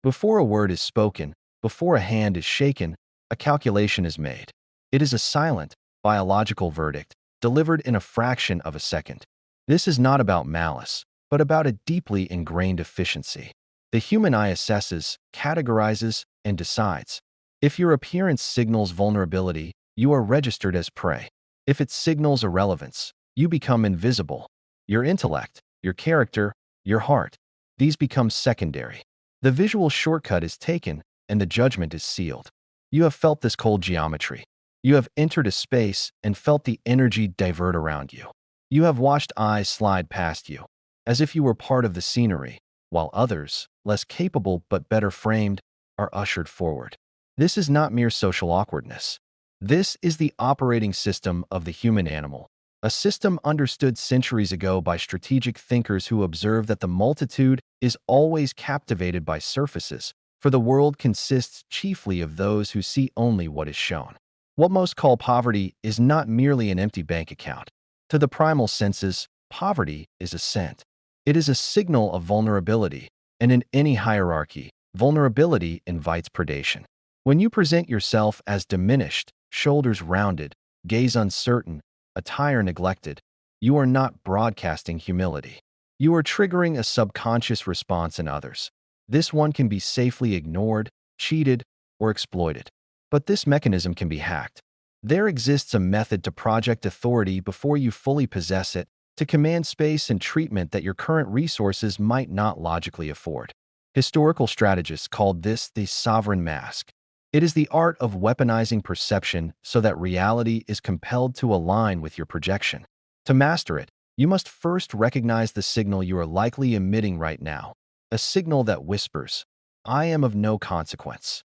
Before a word is spoken, before a hand is shaken, a calculation is made. It is a silent, biological verdict, delivered in a fraction of a second. This is not about malice, but about a deeply ingrained efficiency. The human eye assesses, categorizes, and decides. If your appearance signals vulnerability, you are registered as prey. If it signals irrelevance, you become invisible. Your intellect, your character, your heart, these become secondary. The visual shortcut is taken, and the judgment is sealed. You have felt this cold geometry. You have entered a space and felt the energy divert around you. You have watched eyes slide past you, as if you were part of the scenery, while others, less capable but better framed, are ushered forward. This is not mere social awkwardness. This is the operating system of the human animal, a system understood centuries ago by strategic thinkers who observed that the multitude is always captivated by surfaces, for the world consists chiefly of those who see only what is shown. What most call poverty is not merely an empty bank account. To the primal senses, poverty is a scent. It is a signal of vulnerability, and in any hierarchy, vulnerability invites predation. When you present yourself as diminished, shoulders rounded, gaze uncertain, attire neglected, you are not broadcasting humility. You are triggering a subconscious response in others. This one can be safely ignored, cheated, or exploited. But this mechanism can be hacked. There exists a method to project authority before you fully possess it, to command space and treatment that your current resources might not logically afford. Historical strategists called this the sovereign mask. It is the art of weaponizing perception so that reality is compelled to align with your projection. To master it, you must first recognize the signal you are likely emitting right now, a signal that whispers, "I am of no consequence."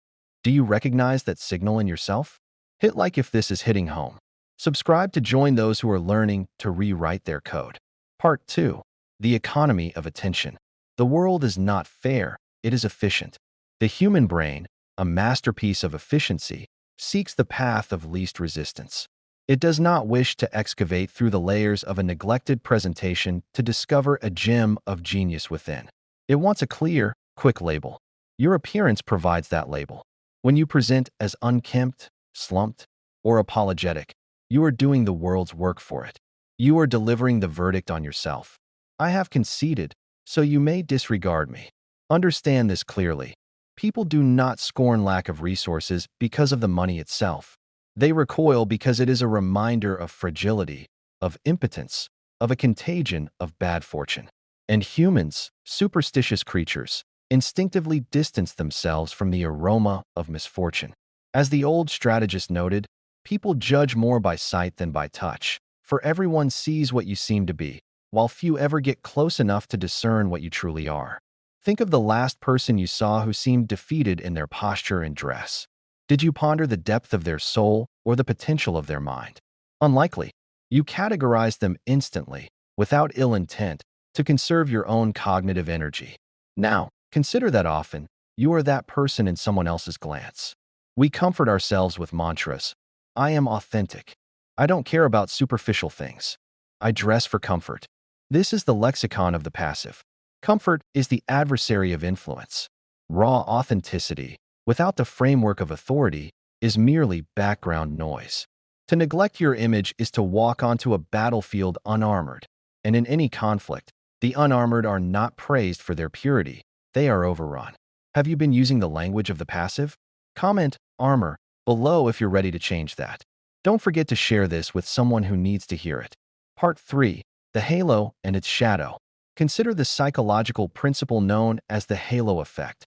Do you recognize that signal in yourself? Hit like if this is hitting home. Subscribe to join those who are learning to rewrite their code. Part 2. The economy of attention. The world is not fair, it is efficient. The human brain, a masterpiece of efficiency, seeks the path of least resistance. It does not wish to excavate through the layers of a neglected presentation to discover a gem of genius within. It wants a clear, quick label. Your appearance provides that label. When you present as unkempt, slumped, or apologetic, you are doing the world's work for it. You are delivering the verdict on yourself. I have conceded, so you may disregard me. Understand this clearly. People do not scorn lack of resources because of the money itself. They recoil because it is a reminder of fragility, of impotence, of a contagion of bad fortune. And humans, superstitious creatures, instinctively distance themselves from the aroma of misfortune. As the old strategist noted, people judge more by sight than by touch, for everyone sees what you seem to be, while few ever get close enough to discern what you truly are. Think of the last person you saw who seemed defeated in their posture and dress. Did you ponder the depth of their soul or the potential of their mind? Unlikely. You categorized them instantly, without ill intent, to conserve your own cognitive energy. Now, consider that often, you are that person in someone else's glance. We comfort ourselves with mantras. I am authentic. I don't care about superficial things. I dress for comfort. This is the lexicon of the passive. Comfort is the adversary of influence. Raw authenticity, without the framework of authority, is merely background noise. To neglect your image is to walk onto a battlefield unarmored, and in any conflict, the unarmored are not praised for their purity, they are overrun. Have you been using the language of the passive? Comment armor below if you're ready to change that. Don't forget to share this with someone who needs to hear it. Part 3. The halo and its shadow. Consider the psychological principle known as the halo effect.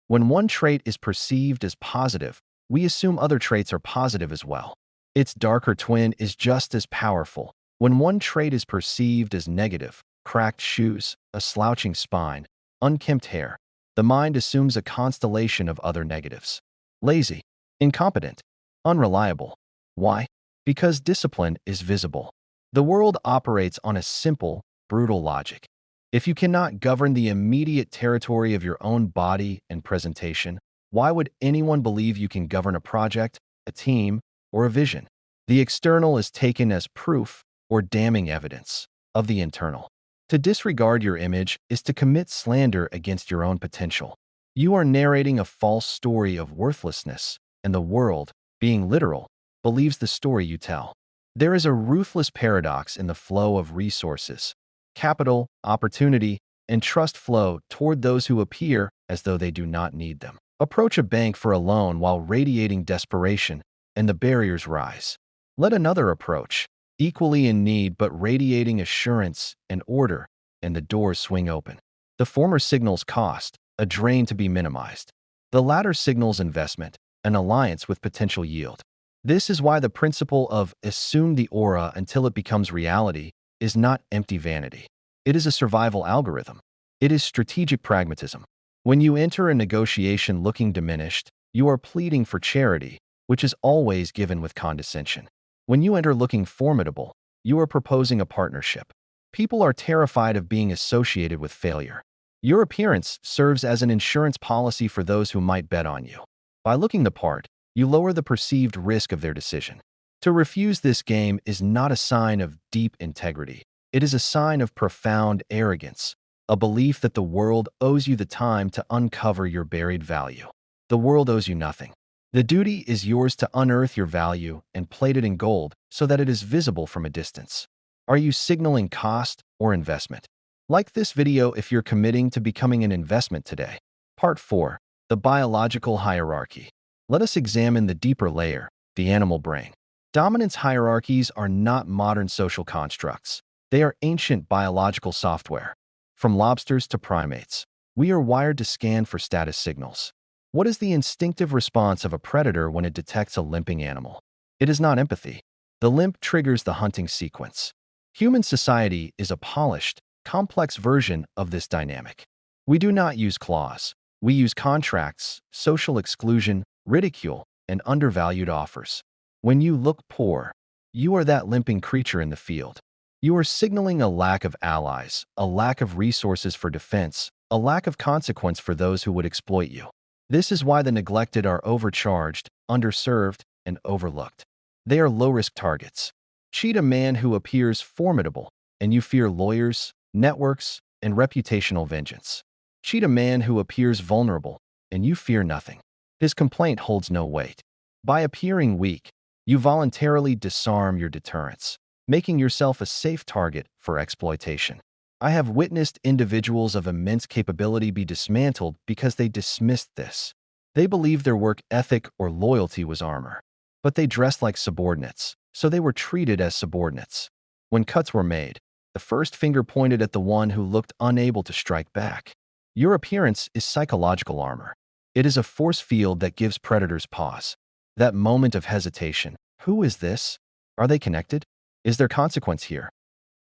When one trait is perceived as positive, we assume other traits are positive as well. Its darker twin is just as powerful. When one trait is perceived as negative, cracked shoes, a slouching spine, unkempt hair, the mind assumes a constellation of other negatives. Lazy, incompetent, unreliable. Why? Because discipline is visible. The world operates on a simple, brutal logic. If you cannot govern the immediate territory of your own body and presentation, why would anyone believe you can govern a project, a team, or a vision? The external is taken as proof or damning evidence of the internal. To disregard your image is to commit slander against your own potential. You are narrating a false story of worthlessness, and the world, being literal, believes the story you tell. There is a ruthless paradox in the flow of resources. Capital, opportunity, and trust flow toward those who appear as though they do not need them. Approach a bank for a loan while radiating desperation, and the barriers rise. Let another approach, equally in need but radiating assurance and order, and the doors swing open. The former signals cost, a drain to be minimized. The latter signals investment, an alliance with potential yield. This is why the principle of assume the aura until it becomes reality is not empty vanity. It is a survival algorithm. It is strategic pragmatism. When you enter a negotiation looking diminished, you are pleading for charity, which is always given with condescension. When you enter looking formidable, you are proposing a partnership. People are terrified of being associated with failure. Your appearance serves as an insurance policy for those who might bet on you. By looking the part, you lower the perceived risk of their decision. To refuse this game is not a sign of deep integrity. It is a sign of profound arrogance, a belief that the world owes you the time to uncover your buried value. The world owes you nothing. The duty is yours to unearth your value and plate it in gold so that it is visible from a distance. Are you signaling cost or investment? Like this video if you're committing to becoming an investment today. Part 4. The Biological Hierarchy. Let us examine the deeper layer, the animal brain. Dominance hierarchies are not modern social constructs. They are ancient biological software. From lobsters to primates, we are wired to scan for status signals. What is the instinctive response of a predator when it detects a limping animal? It is not empathy. The limp triggers the hunting sequence. Human society is a polished, complex version of this dynamic. We do not use claws. We use contracts, social exclusion, ridicule, and undervalued offers. When you look poor, you are that limping creature in the field. You are signaling a lack of allies, a lack of resources for defense, a lack of consequence for those who would exploit you. This is why the neglected are overcharged, underserved, and overlooked. They are low-risk targets. Cheat a man who appears formidable, and you fear lawyers, networks, and reputational vengeance. Cheat a man who appears vulnerable, and you fear nothing. His complaint holds no weight. By appearing weak, you voluntarily disarm your deterrence, making yourself a safe target for exploitation. I have witnessed individuals of immense capability be dismantled because they dismissed this. They believed their work ethic or loyalty was armor. But they dressed like subordinates, so they were treated as subordinates. When cuts were made, the first finger pointed at the one who looked unable to strike back. Your appearance is psychological armor. It is a force field that gives predators pause. That moment of hesitation. Who is this? Are they connected? Is there consequence here?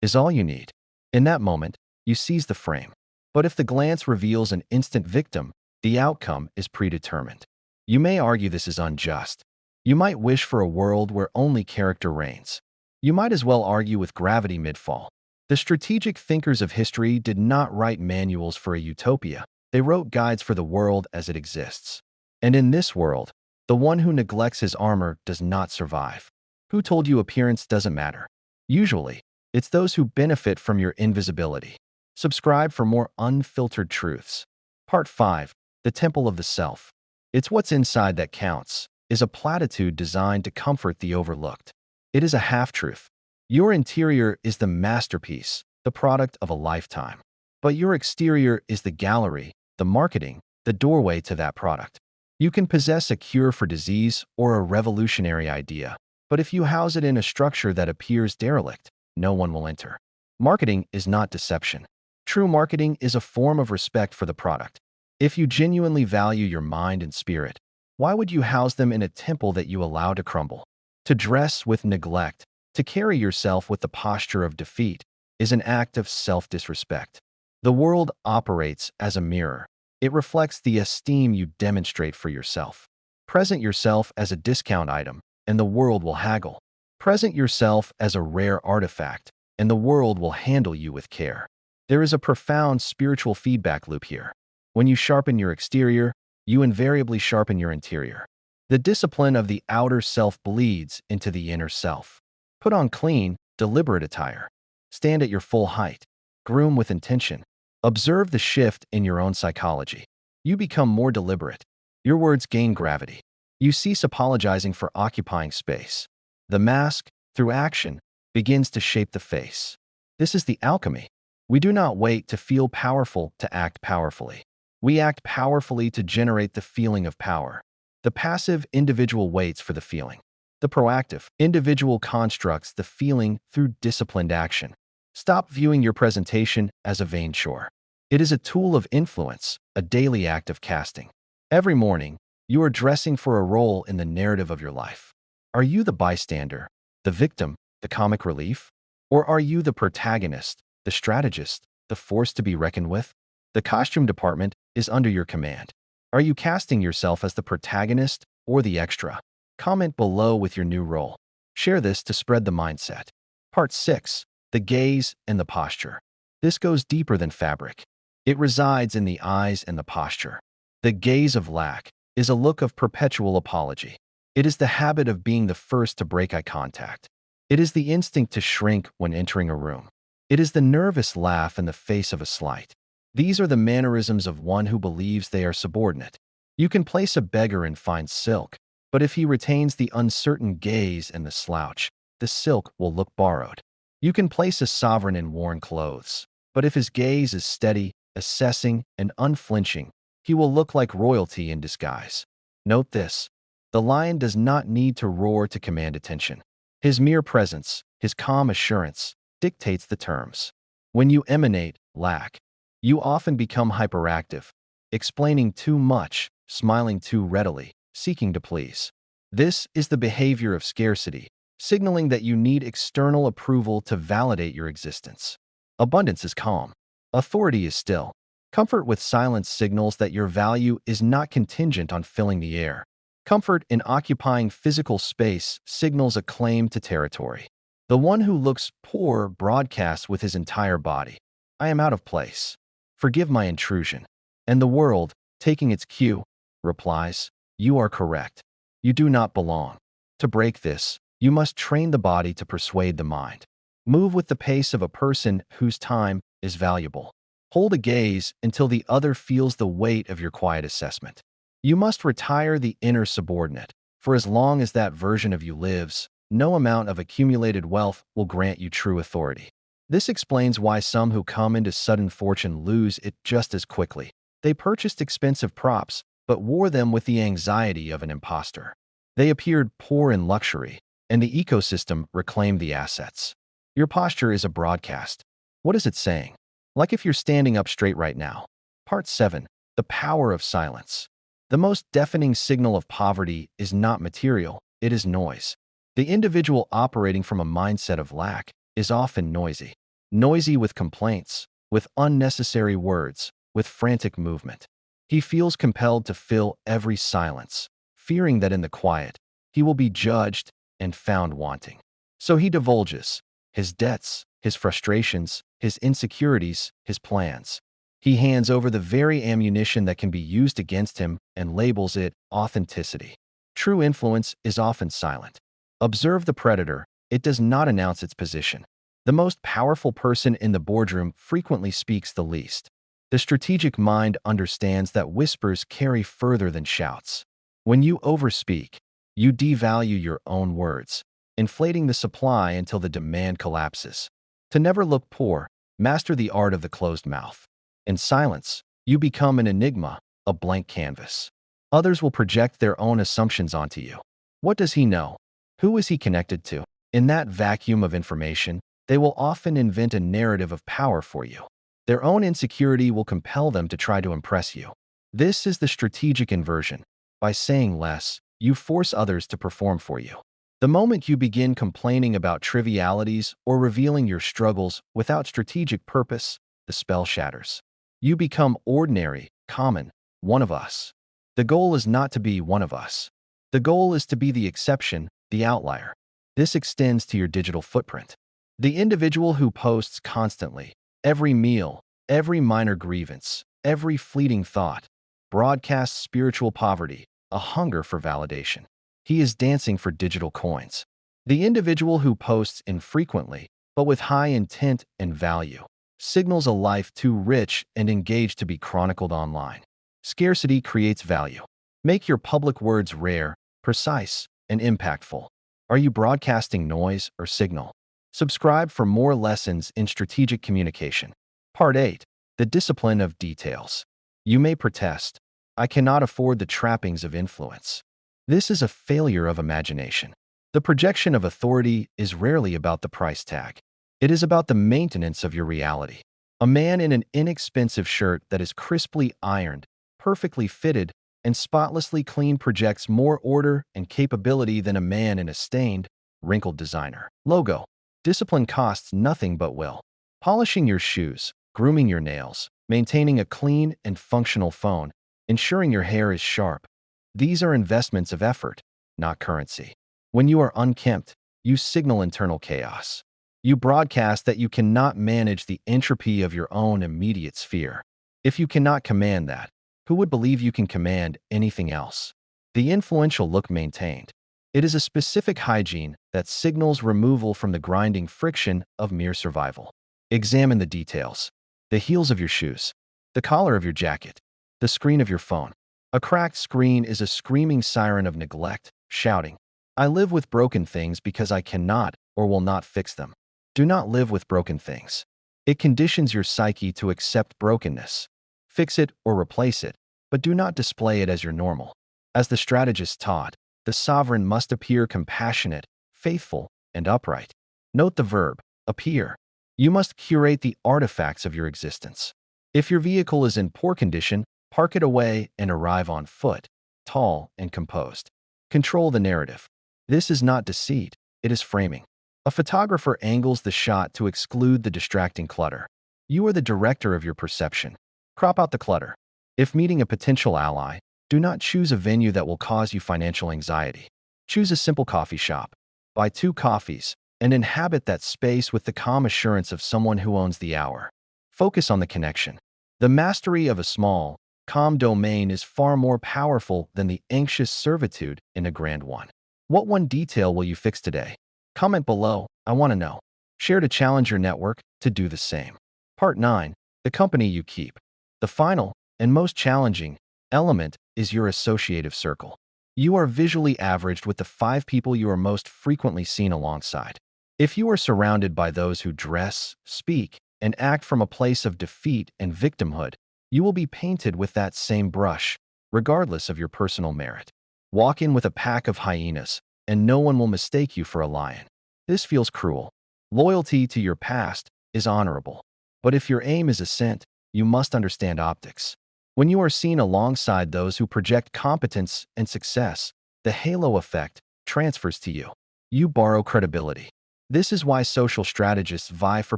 Is all you need. In that moment, you seize the frame. But if the glance reveals an instant victim, the outcome is predetermined. You may argue this is unjust. You might wish for a world where only character reigns. You might as well argue with gravity mid-fall. The strategic thinkers of history did not write manuals for a utopia. They wrote guides for the world as it exists. And in this world, the one who neglects his armor does not survive. Who told you appearance doesn't matter? Usually, it's those who benefit from your invisibility. Subscribe for more unfiltered truths. Part 5. The Temple of the Self. It's what's inside that counts, is a platitude designed to comfort the overlooked. It is a half-truth. Your interior is the masterpiece, the product of a lifetime. But your exterior is the gallery, the marketing, the doorway to that product. You can possess a cure for disease or a revolutionary idea, but if you house it in a structure that appears derelict, no one will enter. Marketing is not deception. True marketing is a form of respect for the product. If you genuinely value your mind and spirit, why would you house them in a temple that you allow to crumble? To dress with neglect, to carry yourself with the posture of defeat, is an act of self-disrespect. The world operates as a mirror. It reflects the esteem you demonstrate for yourself. Present yourself as a discount item, and the world will haggle. Present yourself as a rare artifact, and the world will handle you with care. There is a profound spiritual feedback loop here. When you sharpen your exterior, you invariably sharpen your interior. The discipline of the outer self bleeds into the inner self. Put on clean, deliberate attire. Stand at your full height. Groom with intention. Observe the shift in your own psychology. You become more deliberate. Your words gain gravity. You cease apologizing for occupying space. The mask, through action, begins to shape the face. This is the alchemy. We do not wait to feel powerful to act powerfully. We act powerfully to generate the feeling of power. The passive individual waits for the feeling. The proactive individual constructs the feeling through disciplined action. Stop viewing your presentation as a vain chore. It is a tool of influence, a daily act of casting. Every morning, you are dressing for a role in the narrative of your life. Are you the bystander, the victim, the comic relief? Or are you the protagonist, the strategist, the force to be reckoned with? The costume department is under your command. Are you casting yourself as the protagonist or the extra? Comment below with your new role. Share this to spread the mindset. Part 6. The gaze and the posture. This goes deeper than fabric. It resides in the eyes and the posture. The gaze of lack is a look of perpetual apology. It is the habit of being the first to break eye contact. It is the instinct to shrink when entering a room. It is the nervous laugh in the face of a slight. These are the mannerisms of one who believes they are subordinate. You can place a beggar in fine silk, but if he retains the uncertain gaze and the slouch, the silk will look borrowed. You can place a sovereign in worn clothes, but if his gaze is steady, assessing, and unflinching, he will look like royalty in disguise. Note this: the lion does not need to roar to command attention. His mere presence, his calm assurance, dictates the terms. When you emanate lack, you often become hyperactive, explaining too much, smiling too readily, seeking to please. This is the behavior of scarcity, signaling that you need external approval to validate your existence. Abundance is calm. Authority is still. Comfort with silence signals that your value is not contingent on filling the air. Comfort in occupying physical space signals a claim to territory. The one who looks poor broadcasts with his entire body, "I am out of place. Forgive my intrusion." And the world, taking its cue, replies, "You are correct. You do not belong." To break this, you must train the body to persuade the mind. Move with the pace of a person whose time is valuable. Hold a gaze until the other feels the weight of your quiet assessment. You must retire the inner subordinate, for as long as that version of you lives, no amount of accumulated wealth will grant you true authority. This explains why some who come into sudden fortune lose it just as quickly. They purchased expensive props, but wore them with the anxiety of an imposter. They appeared poor in luxury, and the ecosystem reclaimed the assets. Your posture is a broadcast. What is it saying? Like if you're standing up straight right now. Part 7. The power of silence. The most deafening signal of poverty is not material, it is noise. The individual operating from a mindset of lack is often noisy. Noisy with complaints, with unnecessary words, with frantic movement. He feels compelled to fill every silence, fearing that in the quiet, he will be judged and found wanting. So he divulges his debts, his frustrations, his insecurities, his plans. He hands over the very ammunition that can be used against him and labels it authenticity. True influence is often silent. Observe the predator, it does not announce its position. The most powerful person in the boardroom frequently speaks the least. The strategic mind understands that whispers carry further than shouts. When you overspeak, you devalue your own words, inflating the supply until the demand collapses. To never look poor, master the art of the closed mouth. In silence, you become an enigma, a blank canvas. Others will project their own assumptions onto you. What does he know? Who is he connected to? In that vacuum of information, they will often invent a narrative of power for you. Their own insecurity will compel them to try to impress you. This is the strategic inversion. By saying less, you force others to perform for you. The moment you begin complaining about trivialities or revealing your struggles without strategic purpose, the spell shatters. You become ordinary, common, one of us. The goal is not to be one of us. The goal is to be the exception, the outlier. This extends to your digital footprint. The individual who posts constantly, every meal, every minor grievance, every fleeting thought, broadcasts spiritual poverty, a hunger for validation. He is dancing for digital coins. The individual who posts infrequently, but with high intent and value, signals a life too rich and engaged to be chronicled online. Scarcity creates value. Make your public words rare, precise, and impactful. Are you broadcasting noise or signal? Subscribe for more lessons in strategic communication. Part 8. The discipline of details. You may protest, "I cannot afford the trappings of influence." This is a failure of imagination. The projection of authority is rarely about the price tag. It is about the maintenance of your reality. A man in an inexpensive shirt that is crisply ironed, perfectly fitted, and spotlessly clean projects more order and capability than a man in a stained, wrinkled designer logo. Discipline costs nothing but will. Polishing your shoes, grooming your nails, maintaining a clean and functional phone, ensuring your hair is sharp. These are investments of effort, not currency. When you are unkempt, you signal internal chaos. You broadcast that you cannot manage the entropy of your own immediate sphere. If you cannot command that, who would believe you can command anything else? The influential look maintained. It is a specific hygiene that signals removal from the grinding friction of mere survival. Examine the details. The heels of your shoes, the collar of your jacket, the screen of your phone. A cracked screen is a screaming siren of neglect, shouting, "I live with broken things because I cannot or will not fix them." Do not live with broken things. It conditions your psyche to accept brokenness. Fix it or replace it, but do not display it as your normal. As the strategist taught, the sovereign must appear compassionate, faithful, and upright. Note the verb, appear. You must curate the artifacts of your existence. If your vehicle is in poor condition, park it away and arrive on foot, tall and composed. Control the narrative. This is not deceit, it is framing. A photographer angles the shot to exclude the distracting clutter. You are the director of your perception. Crop out the clutter. If meeting a potential ally, do not choose a venue that will cause you financial anxiety. Choose a simple coffee shop. Buy 2 coffees and inhabit that space with the calm assurance of someone who owns the hour. Focus on the connection. The mastery of a small, calm domain is far more powerful than the anxious servitude in a grand one. What one detail will you fix today? Comment below, I want to know. Share to challenge your network to do the same. Part 9. The company you keep. The final, and most challenging, element is your associative circle. You are visually averaged with the 5 people you are most frequently seen alongside. If you are surrounded by those who dress, speak, and act from a place of defeat and victimhood, you will be painted with that same brush, regardless of your personal merit. Walk in with a pack of hyenas, and no one will mistake you for a lion. This feels cruel. Loyalty to your past is honorable. But if your aim is ascent, you must understand optics. When you are seen alongside those who project competence and success, the halo effect transfers to you. You borrow credibility. This is why social strategists vie for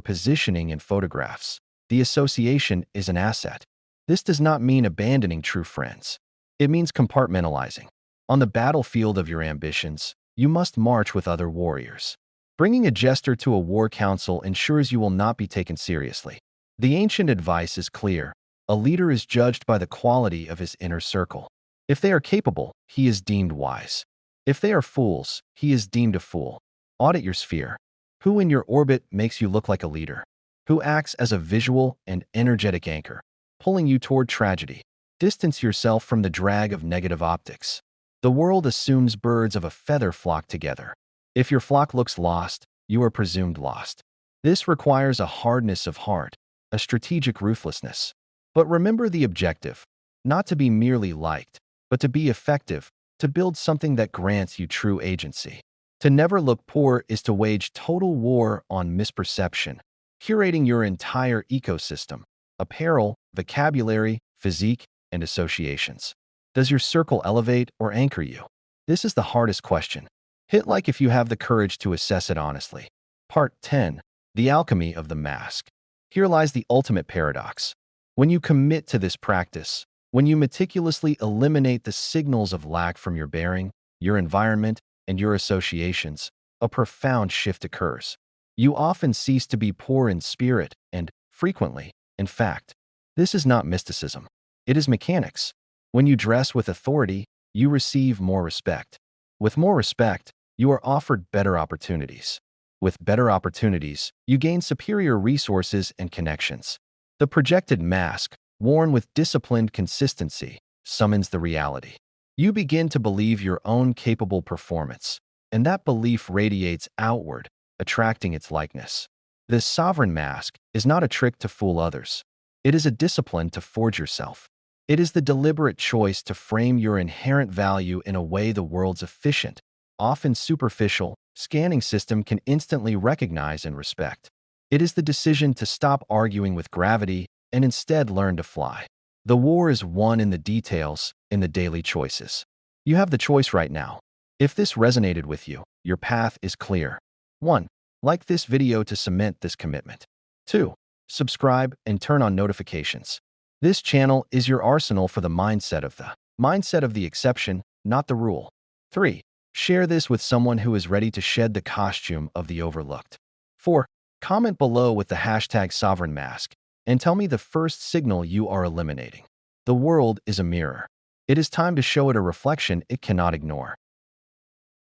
positioning in photographs. The association is an asset. This does not mean abandoning true friends. It means compartmentalizing. On the battlefield of your ambitions, you must march with other warriors. Bringing a jester to a war council ensures you will not be taken seriously. The ancient advice is clear. A leader is judged by the quality of his inner circle. If they are capable, he is deemed wise. If they are fools, he is deemed a fool. Audit your sphere. Who in your orbit makes you look like a leader? Who acts as a visual and energetic anchor, pulling you toward tragedy? Distance yourself from the drag of negative optics. The world assumes birds of a feather flock together. If your flock looks lost, you are presumed lost. This requires a hardness of heart, a strategic ruthlessness. But remember the objective, not to be merely liked, but to be effective, to build something that grants you true agency. To never look poor is to wage total war on misperception, curating your entire ecosystem, apparel, vocabulary, physique, and associations. Does your circle elevate or anchor you? This is the hardest question. Hit like if you have the courage to assess it honestly. Part 10. The alchemy of the mask. Here lies the ultimate paradox. When you commit to this practice, when you meticulously eliminate the signals of lack from your bearing, your environment, and your associations, a profound shift occurs. You often cease to be poor in spirit and, frequently, in fact. This is not mysticism. It is mechanics. When you dress with authority, you receive more respect. With more respect, you are offered better opportunities. With better opportunities, you gain superior resources and connections. The projected mask, worn with disciplined consistency, summons the reality. You begin to believe your own capable performance, and that belief radiates outward, attracting its likeness. This sovereign mask is not a trick to fool others. It is a discipline to forge yourself. It is the deliberate choice to frame your inherent value in a way the world's efficient, often superficial, scanning system can instantly recognize and respect. It is the decision to stop arguing with gravity and instead learn to fly. The war is won in the details, in the daily choices. You have the choice right now. If this resonated with you, your path is clear. 1. Like this video to cement this commitment. 2. Subscribe and turn on notifications. This channel is your arsenal for the mindset of the exception, not the rule. 3. Share this with someone who is ready to shed the costume of the overlooked. 4. Comment below with the hashtag sovereign mask and tell me the first signal you are eliminating. The world is a mirror. It is time to show it a reflection it cannot ignore.